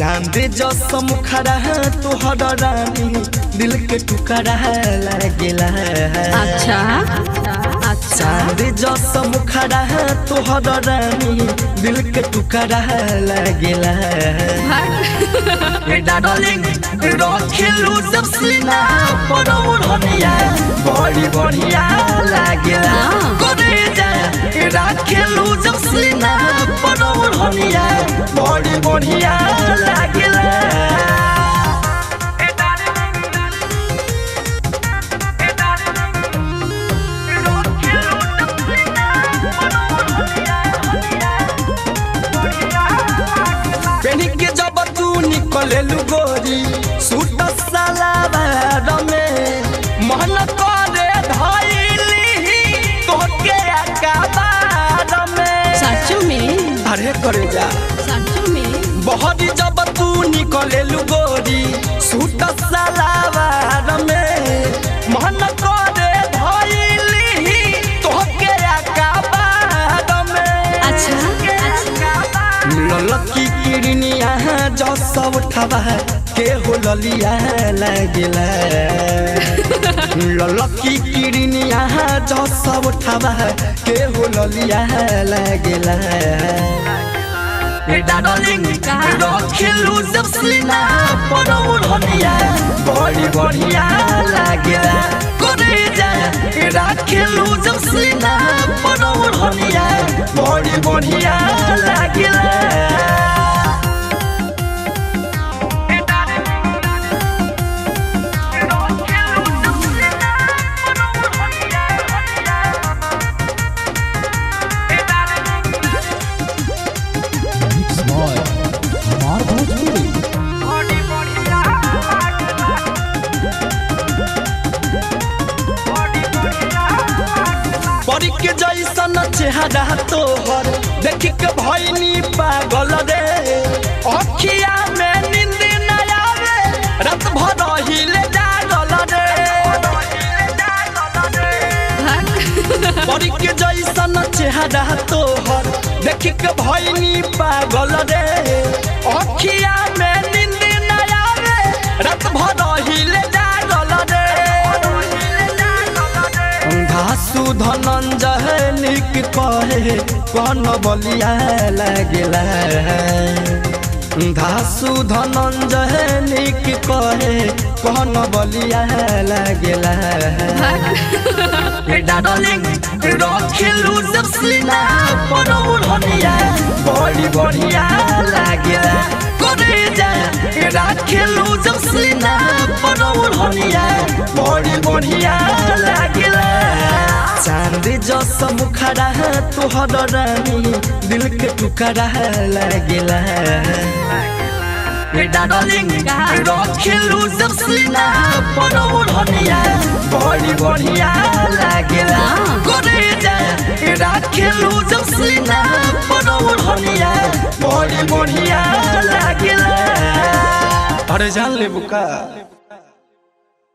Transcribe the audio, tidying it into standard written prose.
चांद जस मुखरा तोहर रानी दिल के टुकड़ा लागेला। अच्छा चांद जस मुखरा तोहर रानी दिल के टुकड़ा लागेला। डार्लिंग रखेलू जब सीना पर ओढ़निया बड़ी बढ़िया लागेला। रखेलू जब सीना पर ओढ़निया बड़ी बढ़िया लागेला। पेनी के जब तू निकलेलू गोरी सूट सलवार में मन करे धइली तोके अकबार में। सच में? अरे करे जा सच में? बहुत जब तू निकलेलू गोरी सूट सलवार में मन करे धइली तोके अकबार में। अच्छा ललकी किरनिया जो सब उठावा के हो ललिया लागेला। ललकी किरनिया जो सब उठावा के हो ललिया लागेला। डार्लिंग रखेलू जब सीना पर ओढ़निया बड़ी बढ़िया लागेला। रखेलू जब सीना पर ओढ़निया बड़ी बढ़िया लागेला। परी के जैसन चेहरा तोहर देख के भइनी पागल रे। अखिया में नींद न आवे रात भर हिले जागल रे। परी के जैसन चेहरा तोहर देख के भइनी पागल रे। अखिया में नींद न आवे रात भर हिले जागल रे। घासु धनंजय निक कहे कौन बलिया लागेला। घासु धनंजय निक कहे कौन बलिया लागेला। डार्लिंग रखेलू जब सीना पर ओढ़निया बड़ी बढ़िया लागेला। रखेलू जब सीना पर ओढ़निया बड़ी बढ़िया लागेला। चांद जस मुखरा तोहर रानी दिल के टुकड़ा लागेला। डार्लिंग रखेलू जब सीना पर ओढ़निया बड़ी बढ़िया लागेला। रखेलू जब सीना पर ओढ़निया बड़ी बढ़िया लागेला। अरे जान ले बुका।